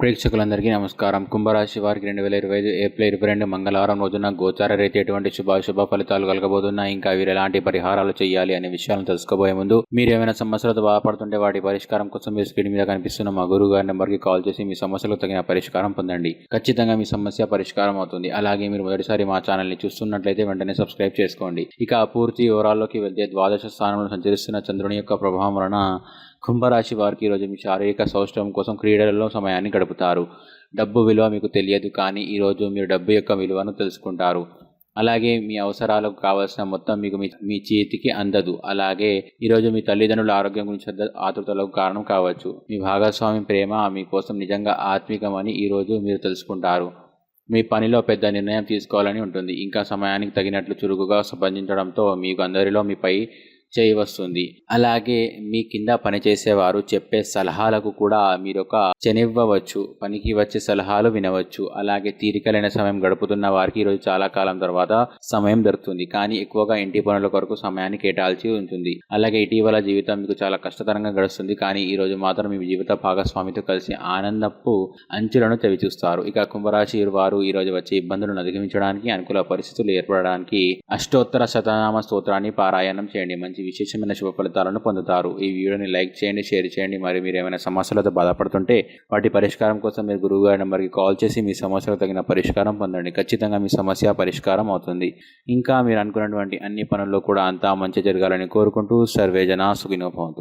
ప్రేక్షకులందరికీ నమస్కారం. కుంభరాశి వారికి 2025 ఏప్రిల్ 22 మంగళవారం రోజున గోచార రీతి ఎటువంటి శుభ ఫలితాలు కలగబోతున్నాయి, ఇంకా వీరు ఎలాంటి పరిహారాలు చేయాలి అనే విషయాలను తెలుసుకోబోయే ముందు, మీరు ఏమైనా సమస్యలతో బాధపడుతుంటే వాటి పరిష్కారం కోసం మీరు స్క్రీన్ మీద కనిపిస్తున్న మా గురువు గారి నెంబర్కి కాల్ చేసి మీ సమస్యలకు తగిన పరిష్కారం పొందండి. ఖచ్చితంగా మీ సమస్య పరిష్కారం అవుతుంది. అలాగే మీరు మొదటిసారి మా ఛానల్ని చూస్తున్నట్లయితే వెంటనే సబ్స్క్రైబ్ చేసుకోండి. ఇక పూర్తి వివరాల్లోకి వెళ్తే, ద్వాదశ స్థానంలో సంచరిస్తున్న చంద్రుని యొక్క ప్రభావం వలన కుంభరాశి వారికి ఈరోజు మీ శారీరక సౌష్ఠవం కోసం క్రీడలలో సమయాన్ని గడుపుతారు. డబ్బు విలువ మీకు తెలియదు, కానీ ఈరోజు మీరు డబ్బు యొక్క విలువను తెలుసుకుంటారు. అలాగే మీ అవసరాలకు కావాల్సిన మొత్తం మీకు మీ చేతికి అందదు. అలాగే ఈరోజు మీ తల్లిదండ్రుల ఆరోగ్యం గురించి ఆతృతలకు కారణం కావచ్చు. మీ భాగస్వామి ప్రేమ మీకోసం నిజంగా ఆత్మికమని ఈరోజు మీరు తెలుసుకుంటారు. మీ పనిలో పెద్ద నిర్ణయం తీసుకోవాలని ఉంటుంది. ఇంకా సమయానికి తగినట్లు చురుకుగా స్పందించడంతో మీకు అందరిలో మీపై చేయి వస్తుంది. అలాగే మీ కింద పనిచేసేవారు చెప్పే సలహాలకు కూడా మీరు ఒక చెనివ్వవచ్చు. పనికి వచ్చే సలహాలు వినవచ్చు. అలాగే తీరికలైన సమయం గడుపుతున్న వారికి ఈరోజు చాలా కాలం తర్వాత సమయం దొరుకుతుంది, కానీ ఎక్కువగా ఇంటి పనుల కొరకు సమయాన్ని కేటాల్సి ఉంటుంది. అలాగే ఇటీవల జీవితం మీకు చాలా కష్టతరంగా గడుస్తుంది, కానీ ఈరోజు మాత్రం మీ జీవిత భాగస్వామితో కలిసి ఆనందపు అంచులను చవిచూస్తారు. ఇక కుంభరాశి వారు ఈరోజు వచ్చే ఇబ్బందులను అధిగమించడానికి, అనుకూల పరిస్థితులు ఏర్పడడానికి అష్టోత్తర శతనామ స్తోత్రాన్ని పారాయణం చేయండి. మంచి విశేషమైన శుభ ఫలితాలను పొందుతారు. ఈ వీడియోని లైక్ చేయండి, షేర్ చేయండి. మరి మీరు ఏమైనా సమస్యలతో బాధపడుతుంటే వాటి పరిష్కారం కోసం మీరు గురువుగారి నెంబర్కి కాల్ చేసి మీ సమస్యలకు తగిన పరిష్కారం పొందండి. ఖచ్చితంగా మీ సమస్య పరిష్కారం అవుతుంది. ఇంకా మీరు అనుకున్నటువంటి అన్ని పనుల్లో కూడా అంతా మంచి జరగాలని కోరుకుంటూ సర్వేజన సుఖినో భవంతు.